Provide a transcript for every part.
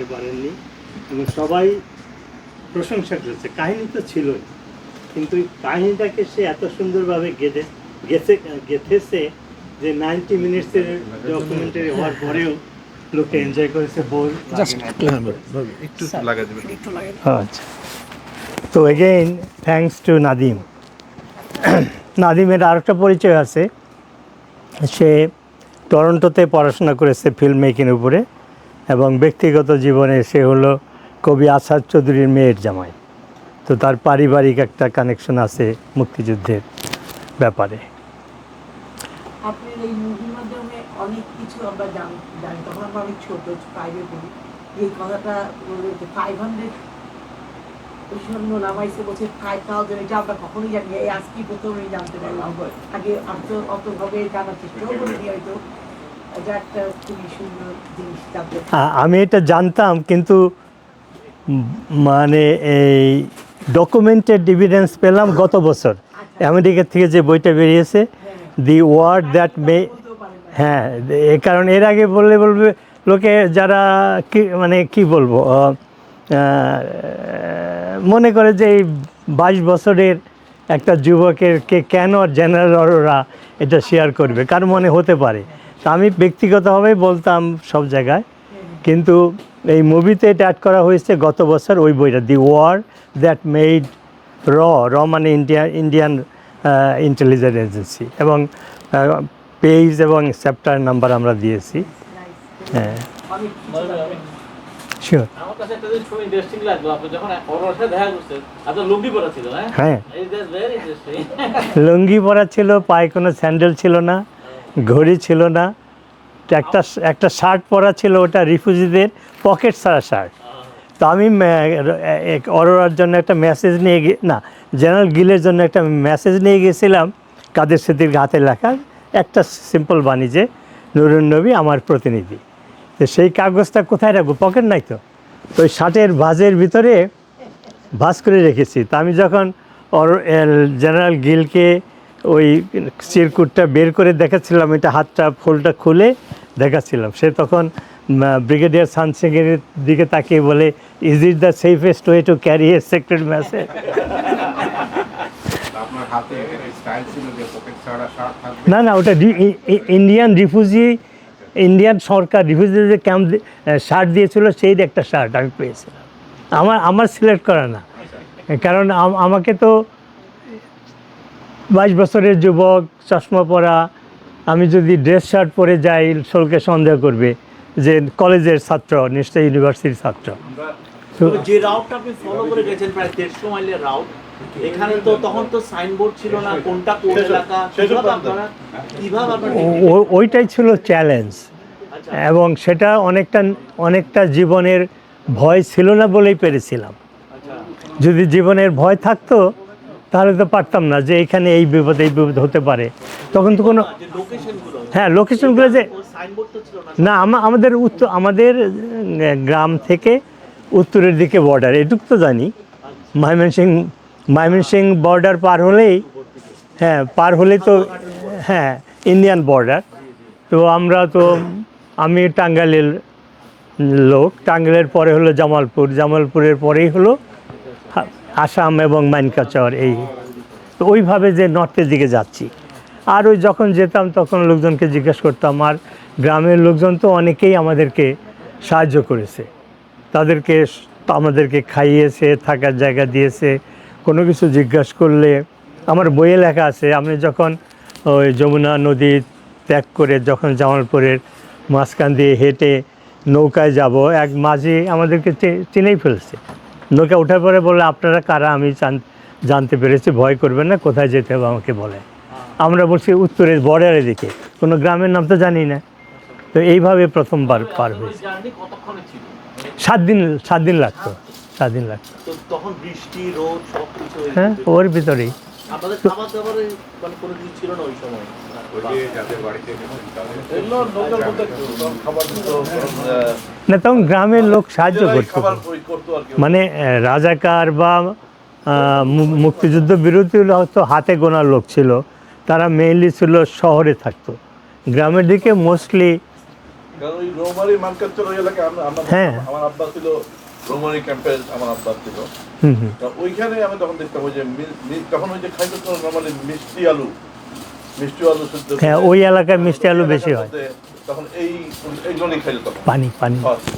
করতে পারেননি এবং সবাই প্রশংসা করেছে। কাহিনী তো ছিলই, কিন্তু এই কাহিনীটাকে সে এত সুন্দরভাবে গেঁথেছে যে 90 মিনিটসের ডকুমেন্টারি হওয়ার পরেও লোকে এনজয় করেছে। আচ্ছা, তো এগেইন থ্যাঙ্কস টু নাদিম। নাদিমের আরেকটা পরিচয় আছে, সে টরন্টোতে পড়াশোনা করেছে ফিল্ম মেকিংয়ের উপরে, এবং ব্যক্তিগত জীবনে সে হলো কবি আসাদ চৌধুরীর মেয়ের জামাই। তো তার পারিবারিক একটা কানেকশন আছে মুক্তিযুদ্ধের ব্যাপারে। আপনার এই মুভির মাধ্যমে অনেক কিছু আমরা জানি, তখন আমরা অনেক ছোট ফাইভে পড়ি। এই কথাটা 500 সৈন্য নামাইছে বলছে 5000, এটা আমরা কখনোই জানি এই আজকে প্রথমেই জানতে পারলাম। আগে অতভাবে জানার চেষ্টাও করিনি হয়তো। এটা একটা খুবই সুন্দর জিনিস জানতে। আমি এটা জানতাম, কিন্তু মানে এই ডকুমেন্টেড এভিডেন্স পেলাম গত বছর আমেরিকা থেকে যে বইটা বেরিয়েছে, দি ওয়ার্ড দ্যাট মে। হ্যাঁ, কারণ এর আগে বলবে লোকে যারা কি বলবো, মনে করে যে এই 22 বছরের একটা যুবকের কেন জেনারেল অরোরা এটা শেয়ার করবে, কার মনে হতে পারে। তা আমি ব্যক্তিগতভাবে বলতাম সব জায়গায়, কিন্তু এই মুভিতে এটা অ্যাড করা হয়েছে গত বছর ওই বইটা, দি ওয়ার দ্যাট মেড র মানে ইন্ডিয়ান ইন্টেলিজেন্স এজেন্সি, এবং পেজ এবং চ্যাপ্টার নাম্বার আমরা দিয়েছি। হ্যাঁ, শিওর। আমার কাছে একটা জিনিস খুব ইন্টারেস্টিং লাগলো, আপনি যখন ওর সাথে দেখা করছেন, আপনার লুঙ্গি পরা ছিল। হ্যাঁ, ইজ দ্যাট ভেরি ইন্টারেস্টিং। লুঙ্গি পরা ছিল, পায়ে কোনো স্যান্ডেল ছিল না, ঘড়ি ছিল না, একটা শার্ট পরা ছিল, ওটা রিফিউজিদের পকেট ছাড়া শার্ট। তো আমি অরোরার জন্য একটা মেসেজ নিয়ে জেনারেল গিলের জন্য একটা মেসেজ নিয়ে গেছিলাম, কাদের স্মৃতির হাতে লেখা একটা সিম্পল বাণী যে নুরুন নবী আমার প্রতিনিধি। তো সেই কাগজটা কোথায় রাখবো, পকেট নাই তো, তো ওই শার্টের ভাঁজের ভিতরে ভাঁজ করে রেখেছি। তা আমি যখন জেনারেল গিলকে ওই চিরকুটটা বের করে দেখাচ্ছিলাম, এটা হাতটা ফুলটা খুলে দেখাচ্ছিলাম, সে তখন ব্রিগেডিয়ার সানসিংয়ের দিকে তাকিয়ে বলে, is it the safest way to carry a secret message? না না, ওটা ইন্ডিয়ান সরকার রিফিউজিদের ক্যাম্প শার্ট দিয়েছিল, সেই একটা শার্ট আমি পেয়েছিলাম। আমার সিলেক্ট করা না, কারণ আমাকে তো 22 বছরের যুবক, চশমা পরা, আমি যদি ড্রেস শার্ট পরে যাই লোকে সন্দেহ করবে যে কলেজের ছাত্র, নিশ্চয়ই ইউনিভার্সিটির ছাত্র। তো যে রাউটটা আপনি ফলো করে গেছেন, প্রায় 150 মাইলের রাউট, এখানে তো তখন তো সাইনবোর্ড ছিল না, কোনটা কোন এলাকা, ওইটাই ছিল চ্যালেঞ্জ। এবং সেটা অনেকটা জীবনের ভয় ছিল না বলেই পেরেছিলাম। যদি জীবনের ভয় থাকতো তাহলে তো পারতাম না যে এখানে এই বিপদ হতে পারে। তখন তো কোনো, হ্যাঁ, লোকেশনগুলো যে না, আমাদের গ্রাম থেকে উত্তরের দিকে বর্ডার, এটুকু তো জানি। ময়মনসিংহ বর্ডার পার হলেই তো হ্যাঁ ইন্ডিয়ান বর্ডার। তো আমি টাঙ্গাইলের লোক, টাঙ্গাইলের পরে হলো জামালপুরের পরেই হলো আসাম এবং মাইনকাচর। এই তো ওইভাবে যে নর্থের দিকে যাচ্ছি। আর ওই যখন যেতাম তখন লোকজনকে জিজ্ঞেস করতাম, আর গ্রামের লোকজন তো অনেকেই আমাদেরকে সাহায্য করেছে, আমাদেরকে খাইয়েছে, থাকার জায়গা দিয়েছে। কোনো কিছু জিজ্ঞেস করলে, আমার বইয়ে লেখা আছে, আমি যখন ওই যমুনা নদী ত্যাগ করে যখন জামালপুরের মাঝখান দিয়ে হেঁটে নৌকায় যাব, এক মাঝি আমাদেরকে চিনেই ফেলছে। নৌকা ওঠার পরে বললে, আপনারা কারা আমি জানতে পেরেছি, ভয় করবেন না, কোথায় যেতে হবে আমাকে বলে। আমরা বলছি উত্তরের বর্ডারের দিকে, কোনো গ্রামের নাম তো জানি না। তো এইভাবে প্রথমবার পার হয়েছে। 7 দিন লাগতো। হ্যাঁ, ওর ভিতরেই। না, তখন গ্রামের লোক সাহায্য করতো, মানে রাজাকার বা মুক্তিযুদ্ধ বিরোধী হয়তো হাতে গোনার লোক ছিল, তারা মেইনলি ছিল শহরে থাকতো। গ্রামের দিকে মোস্টলি কারণ ওই রৌমারি মানকাচর ওই এলাকায় হ্যাঁ। আমার আব্বা ছিল রৌমারি ক্যাম্পের, আমার আব্বা ছিল। হুম হুম। তা ওইখানে আমি তখন দেখতাম ওই যে তখন ওই যে খাইতে তো নর্মালি মিষ্টি আলু শুদ্ধ হ্যাঁ, ওই এলাকায় মিষ্টি আলু বেশি হয়। তখন এইগুলোই খাইতো তখন পানি পানি। খাওয়া ছিল।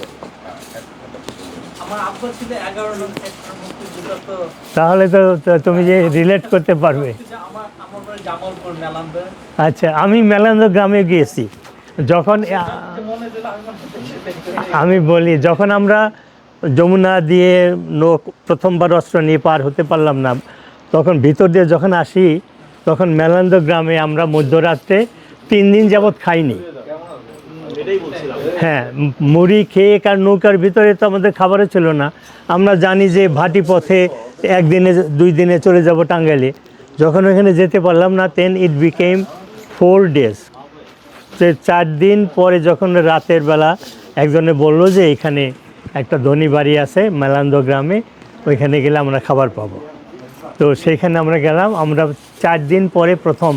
আমার আব্বা ছিল 11 নং সেক্টর মুক্তিযুদ্ধ। তো তাহলে তো তুমি যে রিলেট করতে পারবে। আমার আমার বাড়ি জামালপুর মেলান্দে। আচ্ছা, আমি মেলান্দ গ্রামে গিয়েছি যখন মনে দিল আমি আমি বলি, যখন আমরা যমুনা দিয়ে নৌক প্রথমবার অস্ত্র নিয়ে পার হতে পারলাম না, তখন ভিতর দিয়ে যখন আসি, তখন মেলান্দ গ্রামে আমরা মধ্যরাত্রে 3 দিন যাবৎ খাইনি। এটাই বলছিলাম। হ্যাঁ, মুড়ি খেয়ে, কার নৌকার ভিতরে তো আমাদের খাবারও ছিল না। আমরা জানি যে ভাটি পথে 1 দিনে 2 দিনে চলে যাব টাঙ্গাইলে। যখন ওখানে যেতে পারলাম না, দেন ইট বিকেম 4 days। 4 দিন পরে যখন রাতের বেলা একজনে বললো যে এখানে একটা ধনী বাড়ি আছে মেলান্দ গ্রামে, ওইখানে গেলে আমরা খাবার পাবো। তো সেইখানে আমরা গেলাম, আমরা 4 দিন পরে প্রথম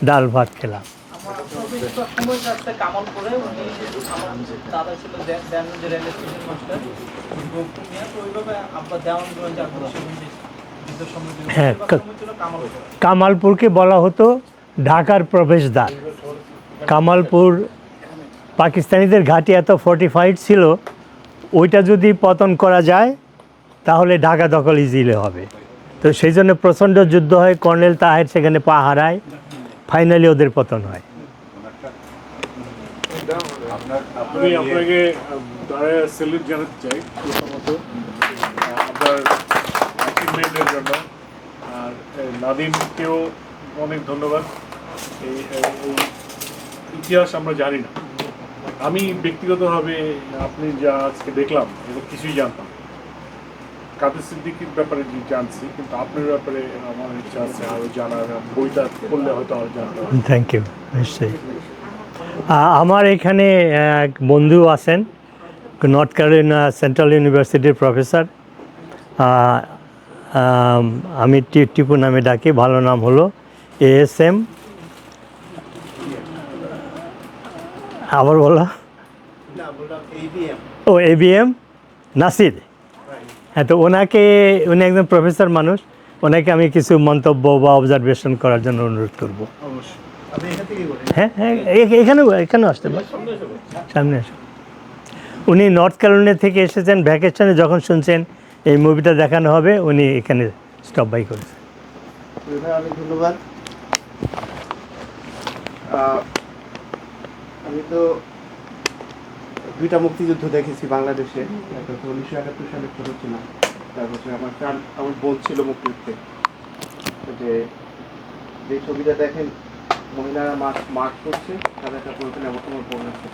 ডাল ভাত খেলাম। আমার আব্বা সময় যাচ্ছে কামালপুরে। উনি আমার দাদা ছিল Dewanganj rail station master Gokul Mia. তো ওইভাবে আব্বা দেওয়ানগঞ্জ আর যুদ্ধ সম্বন্ধে হ্যাঁ, ছিল কামালপুর। কামালপুরকে বলা হতো ঢাকার প্রবেশদ্বার। কামালপুর পাকিস্তানিদের ঘাঁটি এত ফর্টিফাইড ছিল, ওইটা যদি পতন করা যায় তাহলে ঢাকা দখল ইজিলি হবে। তো সেই জন্য প্রচণ্ড যুদ্ধ হয়, কর্নেল তাহের সেখানে পা হারায়, ফাইনালি ওদের পতন হয়। আমি আপনাকে স্যালুট জানাতে চাই প্রথমত আপনার অ্যাচিভমেন্টের জন্য, আর নাদিমকেও অনেক ধন্যবাদ। এই ইতিহাস আমরা জানি না। আমি ব্যক্তিগতভাবে আপনি যা আজকে দেখলাম এটা কিছুই জানতাম। কাদের সিদ্দিকীর ব্যাপারে জানছি, কিন্তু আপনার ব্যাপারে আমার ইচ্ছা আছে আরও জানার। বইটা পড়লে হয়তো আরও জানতে হবে। থ্যাংক ইউ, নিশ্চয়ই। আমার এখানে এক বন্ধু আছেন, নর্থ ক্যারোলিনা সেন্ট্রাল ইউনিভার্সিটির প্রফেসর। আমি টিপু নামে ডাকি, ভালো নাম হলো ASM। আবার বলো। ও ABM নাসির। হ্যাঁ, তো উনি একজন প্রফেসর মানুষ, ওনাকে আমি কিছু মন্তব্য বা অবজারভেশন করার জন্য অনুরোধ করব। হ্যাঁ হ্যাঁ, এখানেও আসতে পারেন, সামনে আসুন। উনি নর্থ ক্যারোলিনা থেকে এসেছেন ভ্যাকেশনে, যখন শুনছেন এই মুভিটা দেখানো হবে উনি এখানে স্টপ বাই করেছেন। অনেক ধন্যবাদ। আমি তো 2টা মুক্তিযুদ্ধ দেখেছি বাংলাদেশে। একটা তো 1971 সালে ছোট ছিলাম, তারপর আমার বোন ছিল মুক্তিযুদ্ধে। যে ছবিটা দেখেন, মহিলারা মার্চ করছে, তাদের একটা পুরোপুরি আমার বোন আছে।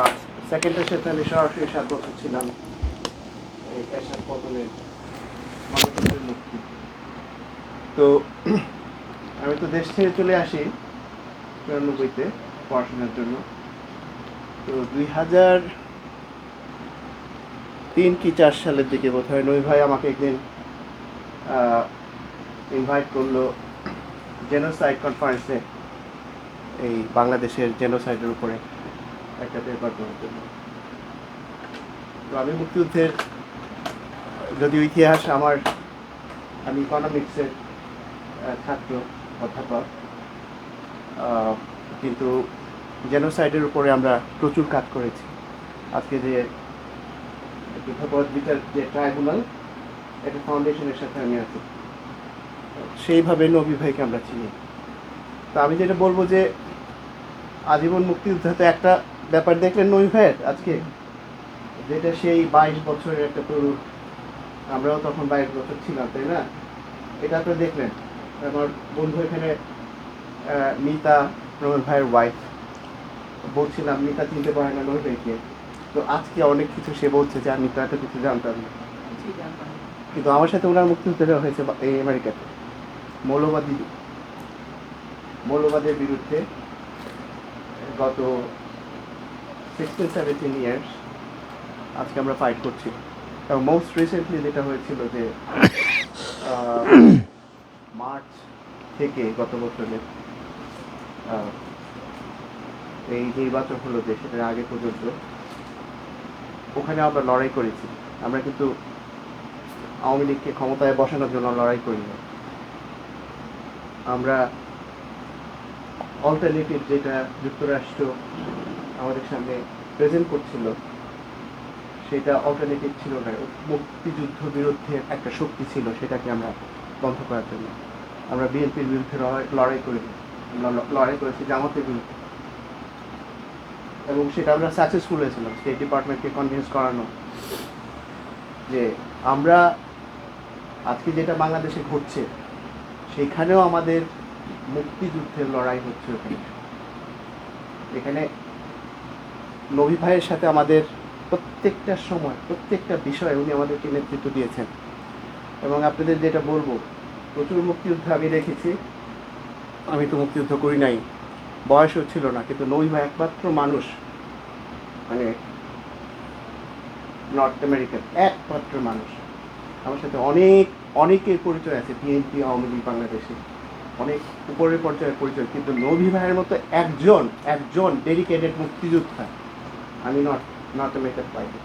আর সেকেন্ডের সাথে আমি সরাসরি 7 বছর ছিলাম এই এরশাদ পতনের মানুষের মুক্তি। তো আমি তো দেশ ছেড়ে চলে আসি 94-তে পড়াশোনার জন্য। তো 2003 কি 4 সালের দিকে বোধহয় নই ভাই আমাকে একদিন ইনভাইট করলো জেনোসাইড কনফারেন্সে, এই বাংলাদেশের জেনোসাইডের উপরে একটা পেপার করার জন্য। তো আমি মুক্তিযুদ্ধের যদিও ইতিহাস আমি ইকোনমিক্সের ছাত্র, অধ্যাপক, কিন্তু জেনোসাইডের উপরে আমরা প্রচুর কাজ করেছি। আজকে যে যুদ্ধাপরাধ বিচার যে ট্রাইব্যুনাল, এটা ফাউন্ডেশনের সাথে আমি আছি, সেইভাবে নবী ভাইকে আমরা চিনি। তো আমি যেটা বলবো যে আজীবন মুক্তিযুদ্ধে একটা ব্যাপার দেখলেন নবী ভাইয়ের আজকে, যেটা সেই 22 বছরের একটা তরুণ, আমরাও তখন 22 বছর ছিলাম, তাই না? এটা আপনি দেখলেন। আমার বন্ধু এখানে মিতা, নবী ভাইয়ের ওয়াইফ, বলছিলাম মিতা চিনতে পারে না নবী ভাইকে। তো আজকে অনেক কিছু সে বলছে যে আমি তো এত কিছু জানতাম না। কিন্তু আমার সাথে ওনার মুক্তিযুদ্ধ হয়েছে এই আমেরিকাতে, মৌলবাদের বিরুদ্ধে গত 16-17 ইয়ার্স আজকে আমরা ফাইট করছি। এবং মোস্ট রিসেন্টলি যেটা হয়েছিল যে মার্চ থেকে গত বছরের এই নির্বাচন হলো যে সেটার আগে পর্যন্ত ওখানে আমরা লড়াই করেছি। আমরা কিন্তু আওয়ামী লীগকে ক্ষমতায় বসানোর জন্য লড়াই করি না। আমরা অল্টারনেটিভ যেটা যুক্তরাষ্ট্র আমাদের সামনে প্রেজেন্ট করছিল সেটা অল্টারনেটিভ ছিল না, মুক্তিযুদ্ধ বিরুদ্ধে একটা শক্তি ছিল, সেটাকে আমরা বন্ধ করার জন্য আমরা বিএনপির বিরুদ্ধে লড়াই করেছি, জামাতের বিরুদ্ধে, এবং সেটা আমরা সাকসেসফুল হয়েছিলাম স্টেট ডিপার্টমেন্টকে কনভিন্স করানো যে আমরা আজকে যেটা বাংলাদেশে ঘটছে সেখানেও আমাদের মুক্তিযুদ্ধের লড়াই হচ্ছে। এখানে নবী ভাইয়ের সাথে আমাদের প্রত্যেকটা সময় প্রত্যেকটা বিষয়ে উনি আমাদেরকে নেতৃত্ব দিয়েছেন। এবং আপনাদের যেটা বলবো, প্রচুর মুক্তিযুদ্ধ আমি দেখেছি, আমি তো মুক্তিযুদ্ধ করি নাই, বয়সও ছিল না, কিন্তু নবী ভাই একমাত্র মানুষ, মানে নর্থ আমেরিকার একমাত্র মানুষ আমার সাথে অনেকের পরিচয় আছে, বিএনপি, আওয়ামী লীগ, বাংলাদেশে অনেক উপরের পর্যায়ের পরিচয়, কিন্তু নবী ভাইয়ের মতো একজন ডেডিকেটেড মুক্তিযোদ্ধা আমি নর্থ আমেরিকার পাইনি।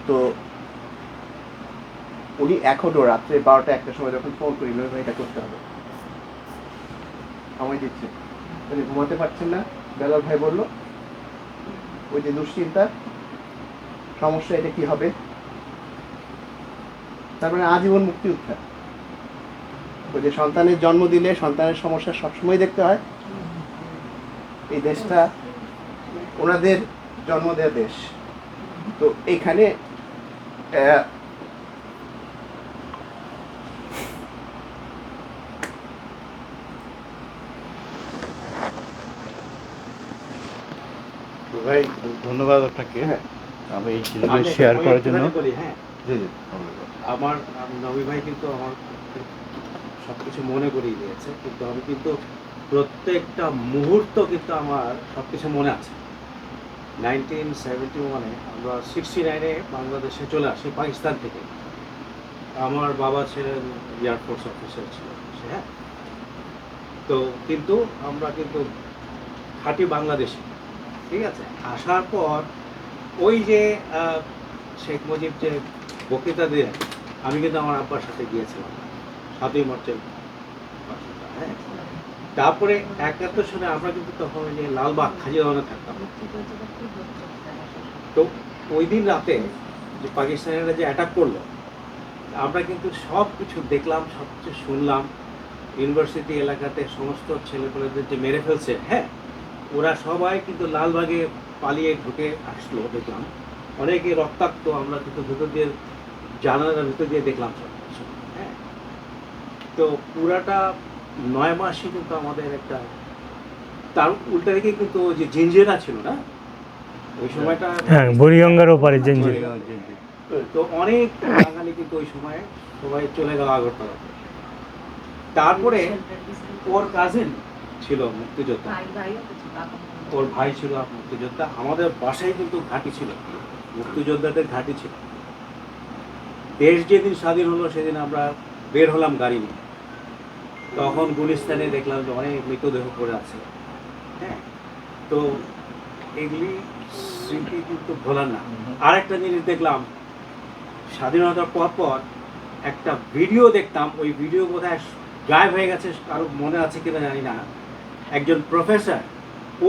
তো উনি এখনও রাত্রে 12টা-1টার সময় যখন ফোন করি, নবী ভাই এটা করতে হবে, সময় দিচ্ছে, উনি ঘুমাতে পারছেন না। বেলাল ভাই বলল ওই যে দুশ্চিন্তা সমস্যা, এটা কি হবে, তার মানে আজীবন মুক্তিযোদ্ধা। ওই যে সন্তানের জন্ম দিলে সন্তানের সমস্যা সবসময় দেখতে হয়। এই দেশটা ওনাদের জন্ম দেওয়া দেশ। তো এইখানে ভাই ধন্যবাদ আপনাকে হ্যাঁ, আমি এই জিনিসগুলো শেয়ার করার জন্য। বলি, হ্যাঁ, জি জি আমার নবী ভাই কিন্তু আমার সব কিছু মনে করিয়ে দিয়েছে, কিন্তু আমি কিন্তু প্রত্যেকটা মুহূর্ত কিন্তু আমার সব কিছু মনে আছে। 1971-এ আমরা 69-এ বাংলাদেশে চলে আসি পাকিস্তান থেকে। আমার বাবা ছিলেন এয়ারফোর্স অফিসার ছিল, হ্যাঁ। তো কিন্তু আমরা কিন্তু খাঁটি বাংলাদেশি, ঠিক আছে। আসার পর ওই যে শেখ মুজিব যে বক্তৃতা দিয়ে আমি কিন্তু আমার আব্বার সাথে গিয়েছিলাম 7ই মার্চের ভাষণটা, হ্যাঁ। তারপরে 71 সালে আমরা কিন্তু তখন ওই যে লালবাগ খাজিয়াওয়ানে থাকতাম। তো ওই দিন রাতে যে পাকিস্তানিরা যে অ্যাটাক করলো, আমরা কিন্তু সব কিছু দেখলাম, সব কিছু শুনলাম। ইউনিভার্সিটি এলাকাতে সমস্ত ছেলেপেলেদের যে মেরে ফেলছে, হ্যাঁ, ওরা সবাই কিন্তু লালবাগে পালিয়ে ঢুকে আসলো, দেখলাম অনেকে রক্তাক্ত, আমরা কিন্তু ভিতর দিয়ে জানালার ভিতর দিয়ে দেখলাম সব কিছু, হ্যাঁ। তো পুরাটা 9 মাসই কিন্তু আমাদের একটা, তার উল্টা দিকে কিন্তু ওই যে জিঞ্জিরা ছিল না ওই সময়টা, হ্যাঁ, বুড়িগঙ্গার ওপারে জেনজি। তো অনেক বাঙালি কিন্তু ওই সময় সবাই চলে গেল আগরতলাতে। তারপরে ওর কাজিন ছিল মুক্তিযোদ্ধা, ওর ভাই ছিল মুক্তিযোদ্ধা, আমাদের বাসায় কিন্তু ঘাঁটি ছিল, মুক্তিযোদ্ধাদের ঘাঁটি ছিল। দেশ যেদিন স্বাধীন হলো সেদিন আমরা বের হলাম গাড়ি নিয়ে, তখন গুলিস্তানে দেখলাম যে অনেক মৃতদেহ পড়ে আছে, হ্যাঁ। তো এগুলি স্মৃতি কিন্তু ভোলার না। আরেকটা জিনিস দেখলাম, স্বাধীনতার পর একটা ভিডিও দেখতাম, ওই ভিডিও বোধহয় গায়েব হয়ে গেছে, কারো মনে আছে কিনা জানি না। একজন প্রফেসর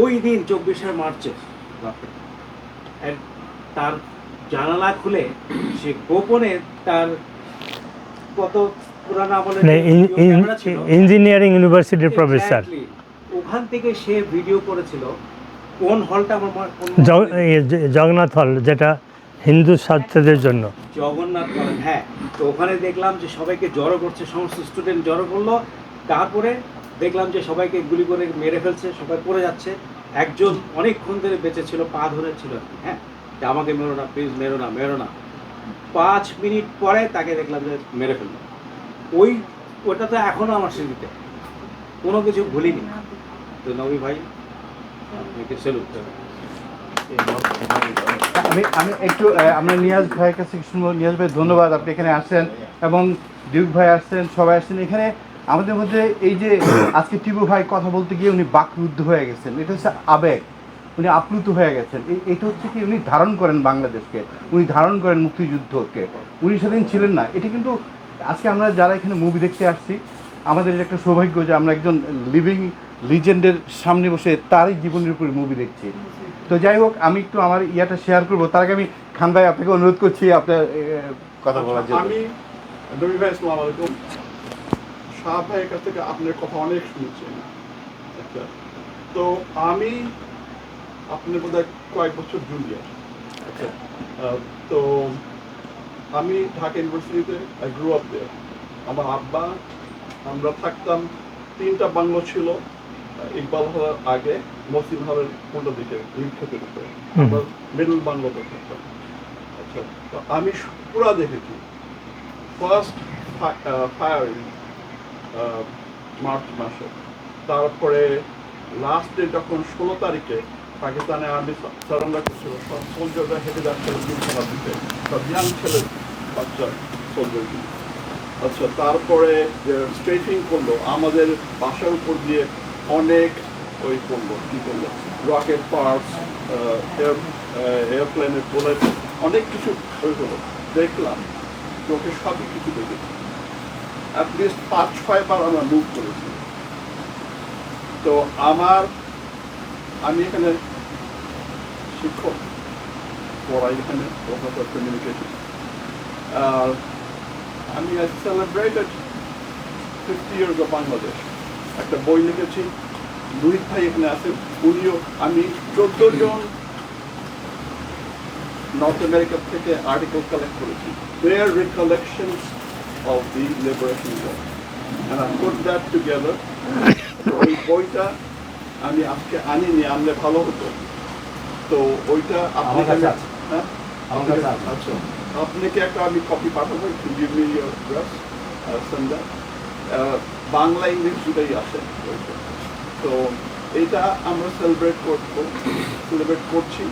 ওই দিন 24শে মার্চে তার জানালা খুলে সে গোপনে তার কত পুরানা আমলের ক্যামেরা ছিল, ইঞ্জিনিয়ারিং ইউনিভার্সিটির প্রফেসর, Exactly, ওখান থেকে সে ভিডিও করেছিল। কোন হলটা আমার জগন্নাথ হল, যেটা হিন্দু ছাত্রদের জন্য। জগন্নাথ কলেজ, হ্যাঁ। তো ওখানে দেখলাম যে সবাইকে জড়ো করছে, সমস্ত স্টুডেন্ট জড়ো করলো। তারপরে দেখলাম যে সবাইকে গুলি করে মেরে ফেলছে, সবাই পড়ে যাচ্ছে। একজন অনেকক্ষণ ধরে বেঁচে ছিল, পা ধরে ছিল আর কি, হ্যাঁ, যে আমাকে মেরো না, প্লিজ মেরো না, মেরো না। 5 মিনিট পরে তাকে দেখলাম যে মেরে ফেললো। ওটা তো এখনও আমার স্মৃতিতে, কোনো কিছু ভুলিনি। তো নবী ভাই আপনাকে স্যালুট। আমি একটু আমরা নিয়াজ ভাইয়ের কাছে শুনবো। নিয়াজ ভাই ধন্যবাদ, আপনি এখানে আসছেন এবং ডিউক ভাই আসছেন, সবাই আসছেন। এখানে আমাদের মধ্যে এই যে আজকে টিপু ভাই কথা বলতে গিয়ে উনি বাকরুদ্ধ হয়ে গেছেন, এটা হচ্ছে আবেগ, উনি আপ্লুত হয়ে গেছেন। এটা হচ্ছে কি, উনি ধারণ করেন বাংলাদেশকে, উনি ধারণ করেন মুক্তিযুদ্ধকে, উনি সেদিন ছিলেন না। এটা কিন্তু আজকে আমরা যারা এখানে মুভি দেখতে আসছি, আমাদের একটা সৌভাগ্য যে আমরা একজন লিভিং লিজেন্ডের সামনে বসে তারই জীবনের উপর মুভি দেখছি। তো যাই হোক, আমি একটু আমার ইয়াটা শেয়ার করবো, তার আগে আমি খান ভাই আপনাকে অনুরোধ করছি আপনার কথা বলার জন্য। আমি রবি ভাই, আসসালামু আলাইকুম। শাহ ভাইয়ের কাছ থেকে আপনার কথা অনেক শুনেছি। আচ্ছা, তো আমি আপনার বোধহয় কয়েক বছর জুনিয়র। আচ্ছা, তো আমি ঢাকা ইউনিভার্সিটিতে আই গ্রো আপ দেয়ার। আমার আব্বা, আমরা থাকতাম 3টা বাংলো ছিল ইকবাল হওয়ার আগে মসজিদ হলের কোনটা দিকে খেতে দিতে, আমরা মিডল বাংলোতে থাকতাম। আচ্ছা, তো আমি পুরা দেখেছি ফার্স্ট ফায়ারিং মার্চ মাসে, তারপরে লাস্টে যখন 16 তারিখে পাকিস্তানে আর্মি সারেন্ডার করছিল, সব সোলজাররা হেঁটে যাচ্ছিল দিনখানা দিতে, সব ইয়াং ছেলে বাচ্চা সোলজারগুলো। আচ্ছা, তারপরে স্ট্রেচিং করলো আমাদের বাসার উপর দিয়ে, অনেক ওই করলো, কী করলো, রকেট পার্টস, এয়ারপ্লেনের বুলেট, অনেক কিছু ওই হলো। দেখলাম চোখে সবই কিছু দেখেছি। অ্যাটলিস্ট 5-6 বার আমরা মুভ করেছি। তো আমি এখানে শিক্ষক, পড়াই এখানে প্রফেসর কমিউনিকেশন। আর আমি সেলিব্রেটেড 50 years of বাংলাদেশ। একটা বই লিখেছি, লুহিত ভাই এখানে আছেন, উনিও, আমি 14 জন নর্থ আমেরিকা থেকে আর্টিকেল কালেক্ট করেছি, their recollections of the liberation war, and I put that together. ওই বইটা আমি আজকে আনিনি, আনলে ভালো হতো। তো ওইটা হ্যাঁ, আচ্ছা, আপনাকে একটা আমি কপি পাঠাবো, give me your address, send that. Bangla English দুটাই আছে ওইটা। তো এটা আমরা সেলিব্রেট করছি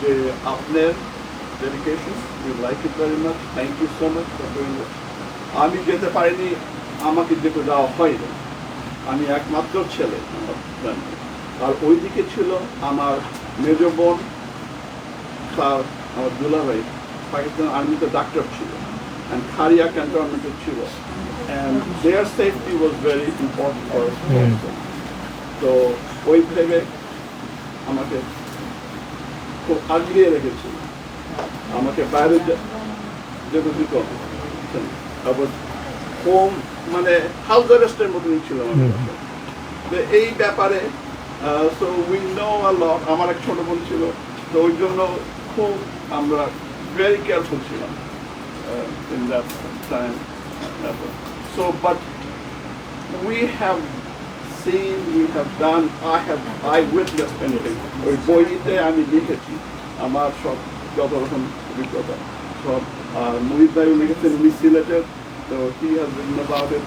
যে আপনার dedication, you like it very much, thank you so much for doing it. আমি যেতে পারিনি, আমাকে যেতে দেওয়া হয়নি, আমি একমাত্র ছেলে আর ওইদিকে ছিল আমার মেজ বোন, তার আমার দুলাভাই পাকিস্তান আর্মিতে ডাক্তার ছিল, অ্যান্ড খারিয়া ক্যান্টনমেন্টে ছিল, and there safety was very important for us. তো ওই ভেবে আমাকে খুব আগিয়ে রেখেছি, আমাকে বাইরে যেতে দিত, তারপর হোম মানে হাউস অ্যারেস্টের মতনই ছিল আমার। তো এই ব্যাপারে সো উই নো আ লট। আমার এক ছোট বোন ছিল, তো ওই জন্য খুব আমরা ভেরি কেয়ারফুল ছিলাম in that time. So but we have seen, we have done, I witnessed anything. ওই বইতে আমি লিখেছি আমার সব যত রকম অভিজ্ঞতা সব। আর মুহিত ভাইও লিখেছেন, উনি সিলেটেড, so he has written about it.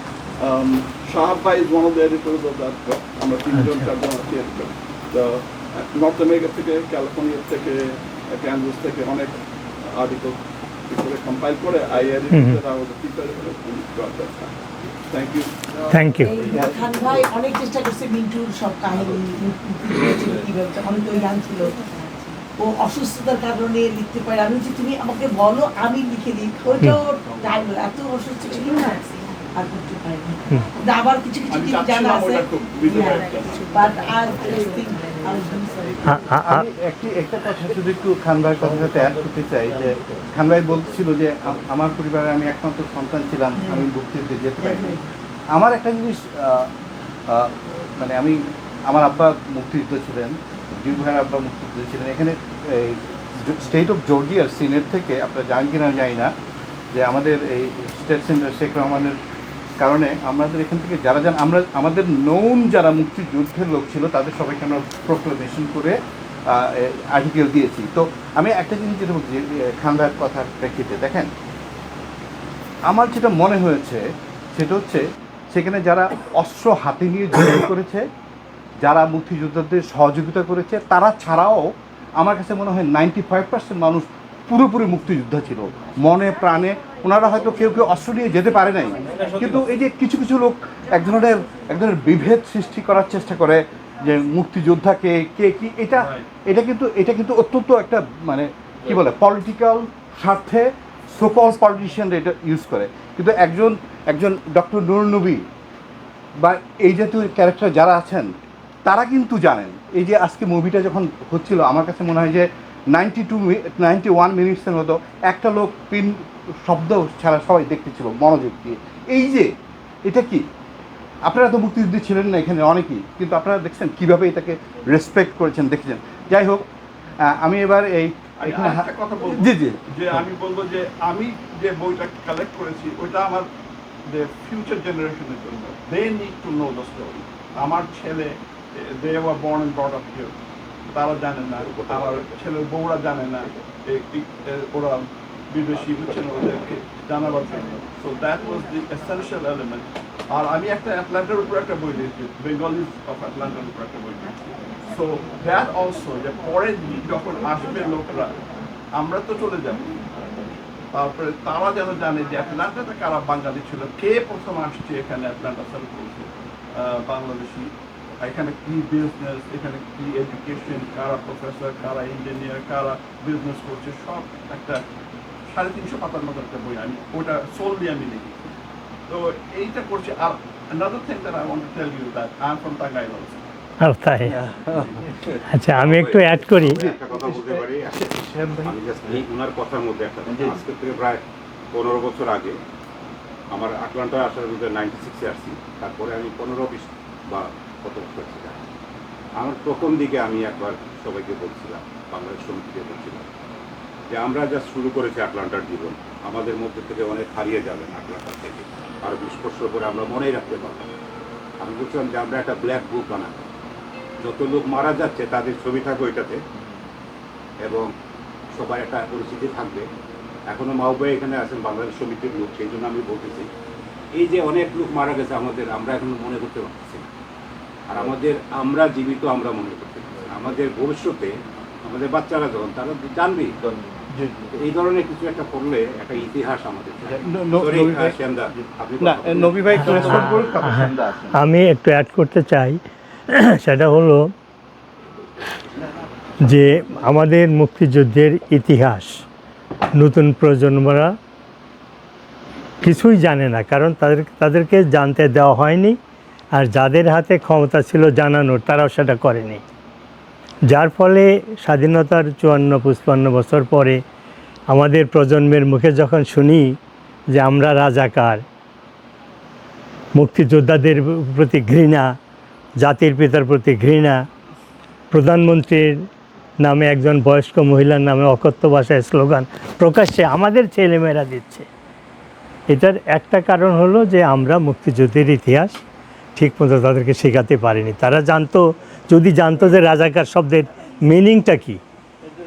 Shahab Bhai is one of the editors of that book. আমরা 3-4 জন আছি editor. তো নর্থ আমেরিকা থেকে, ক্যালিফোর্নিয়া থেকে, ক্যানজাস থেকে অনেক আর্টিকেল করে কম্পাইল করে I edited that. I was a teacher and got that. Thank you. Thank you. Khan ভাই অনেক চেষ্টা করছে মিন্টুর সব কাহিনী, কিভাবে অনেক ওই গান ছিল, ও অসুস্থতার কারণে লিখতে পারে। আমি যে তুমি আমাকে বলো আমি লিখে দিই, ওইটাও এত অসুস্থ ছিল না আর করতে পারিনি। আবার কিছু কিছু আমি জিনিস জানা চাচ্ছিলাম আছে, ওটা খুব বিজয় বাট আর একটা কথা শুধু একটু খান ভাইয়ের কথার সাথে অ্যাড করতে চাই, যে খান ভাই বলছিল যে আমার পরিবারে আমি একমাত্র সন্তান ছিলাম, আমি মুক্তিযুদ্ধে যেতে পারিনি। আমার একটা জিনিস মানে আমার আব্বা মুক্তিযুদ্ধ ছিলেন, দুই ভাইয়ের আব্বা মুক্তিযুদ্ধ ছিলেন। এখানে স্টেট অফ জর্জিয়ার সিনেট থেকে, আপনারা জানেন কিনা জানি না, যে আমাদের এই স্টেট সেন্টার শেখ রহমানের কারণে আমাদের এখান থেকে যারা আমরা আমাদের নৌন যারা মুক্তিযুদ্ধের লোক ছিল তাদের সবাইকে আমরা প্রোক্লামেশন করে আর্টিকেল দিয়েছি। তো আমি একটা জিনিস যেটা বলছি, খান ভাইয়ের কথার প্রেক্ষিতে দেখেন, আমার যেটা মনে হয়েছে সেটা হচ্ছে সেখানে যারা অস্ত্র হাতে নিয়ে যুদ্ধ করেছে, যারা মুক্তিযোদ্ধাদের সহযোগিতা করেছে, তারা ছাড়াও আমার কাছে মনে হয় 95% মানুষ পুরোপুরি মুক্তিযোদ্ধা ছিল, মনে প্রাণে। ওনারা হয়তো কেউ কেউ অস্ত্র নিয়ে যেতে পারে নাই, কিন্তু এই যে কিছু কিছু লোক এক ধরনের বিভেদ সৃষ্টি করার চেষ্টা করে যে মুক্তিযোদ্ধাকে কে কি, এটা কিন্তু অত্যন্ত একটা মানে কি বলে পলিটিক্যাল স্বার্থে সোকল পলিটিশিয়ানরা এটা ইউজ করে। কিন্তু একজন ডক্টর নুরুন নবী বা এই জাতীয় ক্যারেক্টার যারা আছেন তারা কিন্তু জানেন। এই যে আজকে মুভিটা যখন হচ্ছিল, আমার কাছে মনে হয় যে 91 মিনিটসের মতো একটা লোক পিন শব্দ ছাড়া সবাই দেখতেছিল মনোযোগ দিয়ে। এই যে এটা কি, আপনারা তো মুক্তিযুদ্ধে ছিলেন না এখানে অনেকেই, কিন্তু আপনারা দেখছেন কীভাবে এটাকে রেসপেক্ট করেছেন, দেখেছেন। যাই হোক, আমি এবার এখানে একটা কথা বলবো, জি জি যে আমি বলবো যে আমি যে বইটা কালেক্ট করেছি ওইটা আমার যে ফিউচার জেনারেশনের জন্য, they need to know the story. আমার ছেলে, they were born and brought up here, তারা জানে না, আমার ছেলের বউরা জানে না, ওরা বিদেশি বুঝছেন, ওদেরকে জানাবার জন্য। So that was the essential element. আর আমি একটা অ্যাটলান্টার উপর একটা বই দিয়েছি, বেঙ্গলিজ অফ অ্যাটলান্টার উপর একটা বই দিয়েছি। সো দ্যাট অলসো, যে পরে যখন আসবে লোকরা, আমরা তো চলে যাব, তারপরে তারা যেন জানে যে অ্যাটলান্টাতে কারা বাঙালি ছিল, কে প্রথম আসছে এখানে অ্যাটলান্টা সেল করছে বাংলাদেশি, এখানে কি বিজনেস, এখানে কি এডুকেশন, কারা প্রফেসর, কারা ইঞ্জিনিয়ার, কারা বিজনেস করছে, সব একটা 350 পাতার মতো একটা বই। আমি ওটা সোললি আমি লিখি। তো এইটা করছি। আর another thing that I want to tell you that I'm from Tangail also. তাই? আচ্ছা, আমি একটু অ্যাড করি। একটা কথা বলতে পারি, আমি জাস্ট এই ওনার কথার মধ্যে একটা, আজকে থেকে প্রায় 15 বছর আগে আমার আটলান্টা আসার মধ্যে 96-এ আসছি। তারপরে আমি 15-20 বা কত বছর ছিলাম। আমার প্রথম দিকে আমি একবার সবাইকে বলছিলাম, বাংলাদেশ সমিতিকে বলছিলাম যে আমরা জাস্ট শুরু করেছি আটলান্টার জীবন, আমাদের মধ্যে থেকে অনেক হারিয়ে যাবেন আটলান্টার থেকে, আরও 20 বছর পরে আমরা মনেই রাখতে পারবো। আমি বলছিলাম যে আমরা একটা ব্ল্যাক বুক বানাবো, যত লোক মারা যাচ্ছে তাদের ছবি থাকবে ওইটাতে, এবং সবার একটা পরিস্থিতি থাকবে। এখনও মাহবুবাই এখানে আছেন বাংলাদেশ সমিতির লোক, সেই জন্য আমি বলতেছি এই যে অনেক লোক মারা গেছে আমাদের, আমরা এখন মনে করতে পারছি না। আর আমরা জীবিত, আমরা মনে করতে পারছি না। আমাদের ভবিষ্যতে আমাদের বাচ্চারা যখন, তারা জানবেই এই ধরনের কিছু একটা করলে একটা ইতিহাস আমাদের। নবী ভাই একটু রেসপন্ড করুন, তারপর সন্ধ্যা আসেন। আমি একটু অ্যাড করতে চাই, সেটা হলো যে আমাদের মুক্তিযুদ্ধের ইতিহাস নতুন প্রজন্মরা কিছুই জানে না, কারণ তাদেরকে জানতে দেওয়া হয়নি। আর যাদের হাতে ক্ষমতা ছিল জানানোর, তারাও সেটা করেনি। যার ফলে স্বাধীনতার 54-55 বছর পরে আমাদের প্রজন্মের মুখে যখন শুনি যে আমরা রাজাকার, মুক্তিযোদ্ধাদের প্রতি ঘৃণা, জাতির পিতার প্রতি ঘৃণা, প্রধানমন্ত্রীর নামে একজন বয়স্ক মহিলার নামে অকথ্য ভাষায় স্লোগান প্রকাশ্যে আমাদের ছেলেমেয়েরা দিচ্ছে, এটার একটা কারণ হলো যে আমরা মুক্তিযুদ্ধের ইতিহাস ঠিকমতো তাদেরকে শেখাতে পারিনি। তারা যদি জানতো যে রাজাকার শব্দের মিনিংটা কী,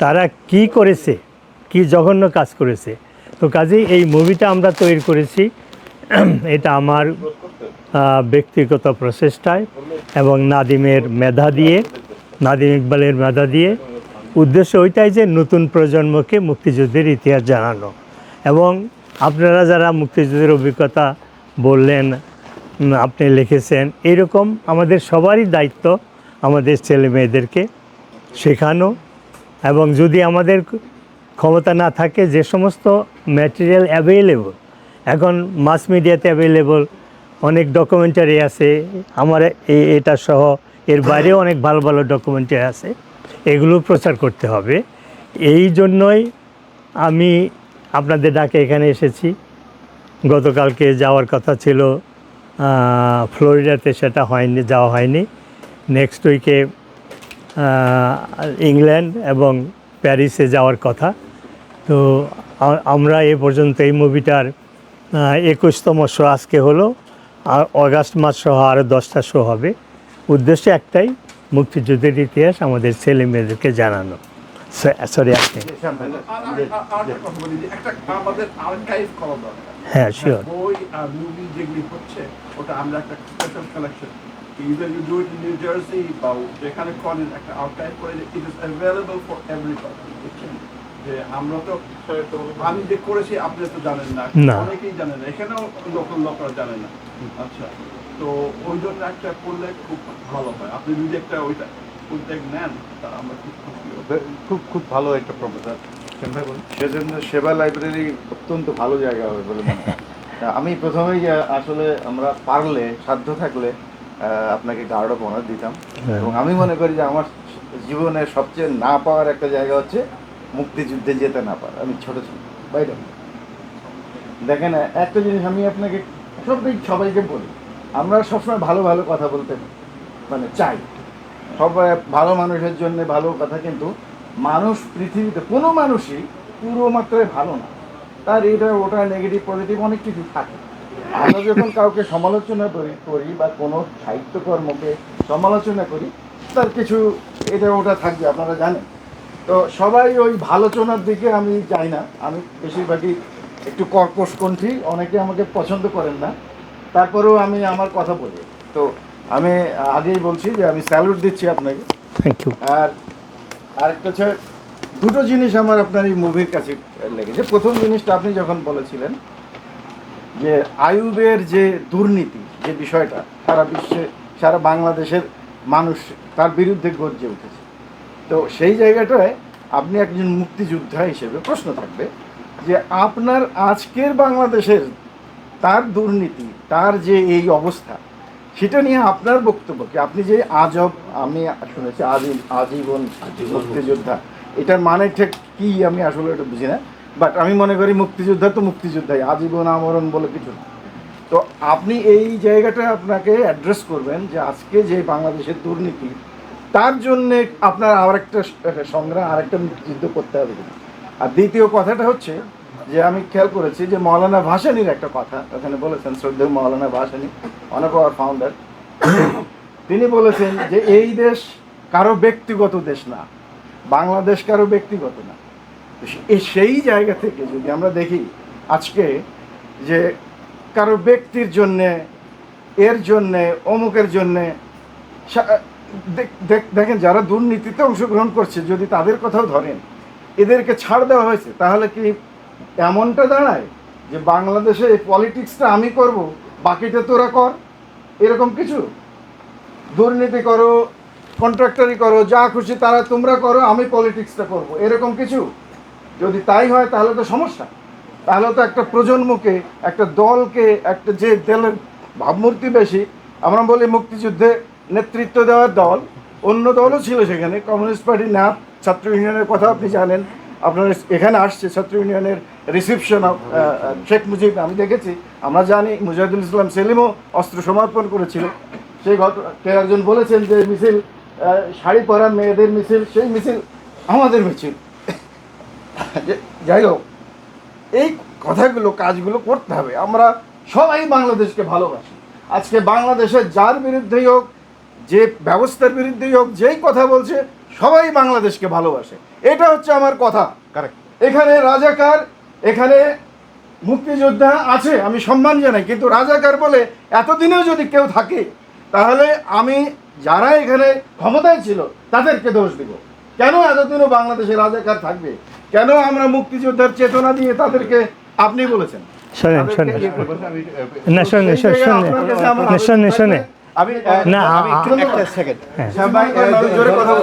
তারা কি করেছে, কি জঘন্য কাজ করেছে। তো কাজেই এই মুভিটা আমরা তৈরি করেছি, এটা আমার ব্যক্তিগত প্রচেষ্টায় এবং নাদিম ইকবালের মেধা দিয়ে। উদ্দেশ্য ওইটাই যে নতুন প্রজন্মকে মুক্তিযুদ্ধের ইতিহাস জানানো। এবং আপনারা যারা মুক্তিযুদ্ধের অভিজ্ঞতা বললেন, আপনি লিখেছেন, এরকম আমাদের সবারই দায়িত্ব আমাদের ছেলে মেয়েদেরকে শেখানো। এবং যদি আমাদের ক্ষমতা না থাকে, যে সমস্ত ম্যাটেরিয়াল অ্যাভেলেবল এখন মাস মিডিয়াতে অ্যাভেলেবল, অনেক ডকুমেন্টারি আছে, আমার এটা সহ এর বাইরেও অনেক ভালো ভালো ডকুমেন্টারি আছে, এগুলো প্রচার করতে হবে। এই জন্যই আমি আপনাদের ডাকে এখানে এসেছি। গতকালকে যাওয়ার কথা ছিল ফ্লোরিডাতে, সেটা যাওয়া হয়নি। নেক্সট উইকে ইংল্যান্ড এবং প্যারিসে যাওয়ার কথা। তো আমরা এ পর্যন্ত এই মুভিটার 21তম শো আজকে হলো, আর অগাস্ট মাস সহ আরও 10টা শো হবে। উদ্দেশ্য একটাই, মুক্তিযুদ্ধের ইতিহাস আমাদের ছেলে মেয়েদেরকে জানানো। সরি, আপনি আমাদের আর্কাইভ করা দরকার। হ্যাঁ, শিওর। বই আর মুভি যেগুলি হচ্ছে, ওটা আমরা একটা special collection, either you do it in New Jersey বা যেখানে করেন, একটা আর্কাইভ করে, it is available for everybody. যে আমরা তো আমি যে করেছি আপনি তো জানেন না, না। অনেকেই জানেন না, এখানেও লোকরা জানে না। আচ্ছা, তো ওই জন্য একটা করলে খুব ভালো হয়। আপনি যদি একটা ওইটা উদ্যোগ নেন তা আমরা খুব খুশি হব। খুব খুব ভালো একটা প্রপোজাল। সেজন্য সেবা লাইব্রেরি অত্যন্ত ভালো জায়গা হবে বলে মনে হয়। আমি প্রথমেই আসলে আমরা পারলে সাধ্য থাকলে আপনাকে গার্ড অফ অনার দিতাম, এবং আমি মনে করি যে আমার জীবনের সবচেয়ে না পাওয়ার একটা জায়গা হচ্ছে মুক্তিযুদ্ধে যেতে না পারা। আমি ছোট ছিল বাইরে। দেখেন একটা জিনিস আমি আপনাকে সবাইকে বলি, আমরা সবসময় ভালো ভালো কথা বলতে মানে চাই, সবাই ভালো মানুষের জন্য ভালো কথা, কিন্তু মানুষ পৃথিবীতে কোনো মানুষই পুরো মাত্রায় ভালো না, তার এটা ওটা নেগেটিভ পজিটিভ অনেক কিছু থাকে। আমরা যখন কাউকে সমালোচনা করি বা কোনো সাহিত্যকর্মকে সমালোচনা করি, তার কিছু এটা ওটা থাকবে, আপনারা জানেন। তো সবাই ওই আলোচনার দিকে আমি যাই না, আমি বেশিরভাগই একটু কর্কশকণ্ঠী, অনেকে আমাকে পছন্দ করেন না, তারপরেও আমি আমার কথা বলি। তো আমি আগেই বলছি যে আমি স্যালুট দিচ্ছি আপনাকে। Thank you. আর আরেকটা হচ্ছে, দুটো জিনিস আমার আপনার এই মুভির কাছে লেগেছে। প্রথম জিনিসটা আপনি যখন বলেছিলেন যে আইয়ুবের যে দুর্নীতি, যে বিষয়টা সারা বিশ্বে, সারা বাংলাদেশের মানুষ তার বিরুদ্ধে গর্জে উঠেছে, তো সেই জায়গাটায় আপনি একজন মুক্তিযোদ্ধা হিসেবে প্রশ্ন থাকবে যে আপনার আজকের বাংলাদেশের তার দুর্নীতি, তার যে এই অবস্থা, সেটা নিয়ে আপনার বক্তব্য কি? আপনি যে আজব, আমি শুনেছি আজীবন মুক্তিযোদ্ধা, এটার মানে ঠিক কি আমি আসলে এটা বুঝি না, বাট আমি মনে করি মুক্তিযোদ্ধা তো মুক্তিযোদ্ধাই, আজীবন আমরণ বলে কিছু না। তো আপনি এই জায়গাটা আপনাকে অ্যাড্রেস করবেন যে আজকে যে বাংলাদেশের দুর্নীতি, তার জন্যে আপনার আরেকটা সংগ্রাম, আরেকটা মুক্তিযুদ্ধ করতে হবে। আর দ্বিতীয় কথাটা হচ্ছে যে আমি খেয়াল করেছি যে মৌলানা ভাসানীর একটা কথা ওখানে বলেছেন, শ্রদ্ধেয় Maulana Bhasani, one of our founder, তিনি বলেছেন যে এই দেশ কারো ব্যক্তিগত দেশ না, বাংলাদেশ কারো ব্যক্তিগত না। সেই জায়গা থেকে যদি আমরা দেখি আজকে যে কারো ব্যক্তির জন্যে, এর জন্যে, অমুকের জন্যে, দেখেন যারা দুর্নীতিতে অংশগ্রহণ করছে, যদি তাদের কথাও ধরেন, এদেরকে ছাড় দেওয়া হয়েছে, তাহলে কি এমনটা দাঁড়ায় যে বাংলাদেশে এই পলিটিক্সটা আমি করব, বাকিটা তোরা কর, এরকম কিছু? দুর্নীতি করো, কন্ট্রাক্টরি করো, যা খুশি তারা তোমরা করো, আমি পলিটিক্সটা করব, এরকম কিছু? যদি তাই হয় তাহলে তো সমস্যা। তাহলে তো একটা প্রজন্মকে, একটা দলকে, একটা যে দলের ভাবমূর্তি বেশি, আমরা বলি মুক্তিযুদ্ধে নেতৃত্ব দেওয়ার দল, অন্য দলও ছিল সেখানে, কমিউনিস্ট পার্টি না, ছাত্র ইউনিয়নের কথা আপনি জানেন, আপনার এখানে আসছে ছাত্র ইউনিয়নের রিসিপশন অফ শেখ মুজিব, আমি দেখেছি, আমরা জানি মুজাহিদুল ইসলাম সেলিমও অস্ত্র সমর্পণ করেছিল। সেই কেউ একজন বলেছেন যে মিছিল শাড়ি পরা মেয়েদের মিছিল, সেই মিছিল আমাদের মিছিল। যাই হোক, এই কথাগুলো, কাজগুলো করতে হবে। আমরা সবাই বাংলাদেশকে ভালোবাসি। আজকে বাংলাদেশের যার বিরুদ্ধেই হোক, যে ব্যবস্থার বিরুদ্ধেই হোক, যেই কথা বলছে, সবাই বাংলাদেশকে ভালোবাসে, এটা হচ্ছে আমার কথা। কারেক্ট। এখানে রাজাকার, এখানে মুক্তিযোদ্ধা আছে, আমি সম্মান জানাই, কিন্তু রাজাকার বলে এতদিনেও যদি কেউ থাকে, তাহলে আমি যারা এখানে ক্ষমতায় ছিল তাদেরকে দোষ দিব। কেন এতদিনও বাংলাদেশে রাজাকার থাকবে? কেন আমরা মুক্তিযোদ্ধার চেতনা দিয়ে তাদেরকে, আপনি বলেছেন শোনেন, শোনেন, না শোনেন, শোনেন, শোনেন, আমি না, একটা সেকেন্ড, শ্যাম ভাই জোরে কথা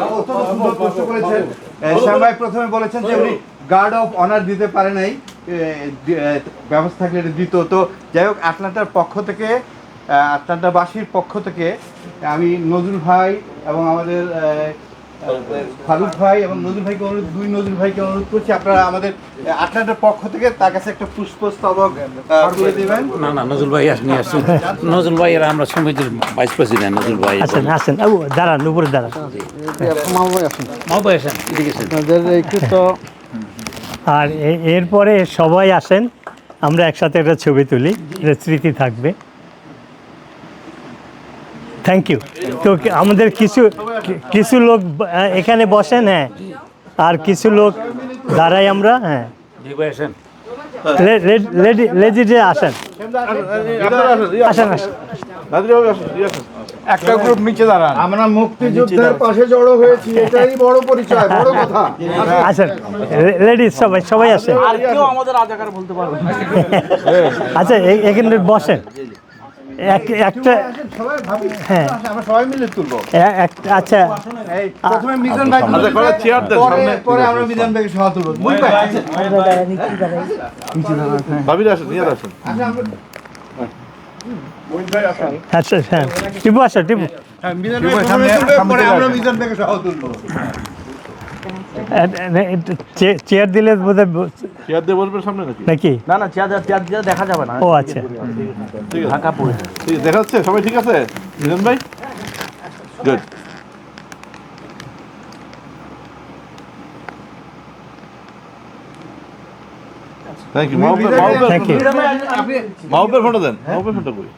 প্রশ্ন করেছেন। শ্যাম ভাই প্রথমে বলেছেন যে উনি গার্ড অফ অনার দিতে পারে নাই, ব্যবস্থা থাকলে এটা দিত। তো যাই হোক, আটলান্টার পক্ষ থেকে, আটলান্টাবাসীর পক্ষ থেকে আমি নজরুল ভাই এবং আমাদের ফারুক ভাই এবং নজরুল ভাইকে অনুরোধ, নজরুল ভাইকে অনুরোধ করছি, আপনারা আমাদের আটলান্টার পক্ষ থেকে তার কাছে একটা পুষ্পস্তবক তুলে দেবেন। না নজরুল ভাই নিয়ে আসছেন, নজরুল ভাই এরা আমরা সমিতির ভাইস প্রেসিডেন্ট নজরুল ভাই আসেন, আসেন, দাঁড়ান, উপরে দাঁড়ান। মাহবুব আসেন, এদিকে আসেন। আর এরপরে সবাই আসেন, আমরা একসাথে একটা ছবি তুলি, এটা স্মৃতি থাকবে। Thank you. তো আমাদের কিছু লোক এখানে বসেন, হ্যাঁ, আর কিছু লোক দাঁড়াই আমরা, হ্যাঁ, আসেন। লেডিজে আসেন, আসেন, আসেন। আসেন। একটা গ্রুপ নিচে দাঁড়ান। আমরা মুক্তিযুদ্ধের পাশে জড়ো হয়েছি, এটাই বড় পরিচয়, বড় কথা। আসেন লেডিস সবাই সবাই আসেন। আচ্ছা এখানে বসেন। একটা সবাই ভাবি, হ্যাঁ আমরা সবাই মিলে তুলবো। আচ্ছা এই প্রথমে মিজান ভাই তুলবে, চেয়ার দেন সামনে। পরে আমরা মিজান ভাইকে সহ তুলবো। দুই ভাই ভাবিরা আসেন, নিয়ে আসেন। আচ্ছা, আমরা আচ্ছা হ্যাঁ টিপু আসো টিপু। মিজান ভাই প্রথমে তুলবে, পরে আমরা মিজান ভাইকে সহ তুলবো। চেয়ার দিলে বোধহয় চেয়ার দিয়ে বসবেন সামনে নাকি? নাকি না না, চেয়ার দেখা যাবে না। ও আচ্ছা ঠিক আছে, ঠিক আছে, দেখা যাচ্ছে সবাই ঠিক আছে? মিজান ভাই good. Thank you. Thank you. মাহবুবের ফোনটা দেন, মাহবুবের ফোনটা কই?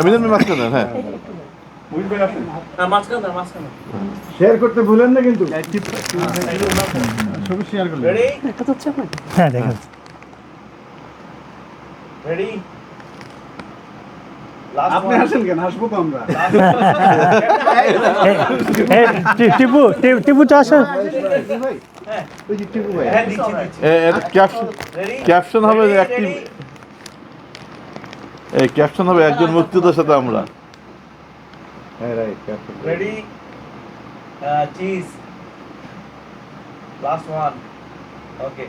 মিজান ভাই মাঝখানে দেন, হ্যাঁ। শেয়ার করতে ভুলেন না কিন্তু। ছবি শেয়ার করবেন। হ্যাঁ দেখেন আপনি আসেন কেন, আসবো তো আমরা। টিপু টিপু তো আসো। ওই যে টিপু ভাই। ক্যাপশন হবে অ্যাক্টিভ, এই ক্যাপশন হবে একজন মুক্তিযোদ্ধার সাথে আমরা। হ্যাঁ right. Ready? Cheese. Last one. Okay.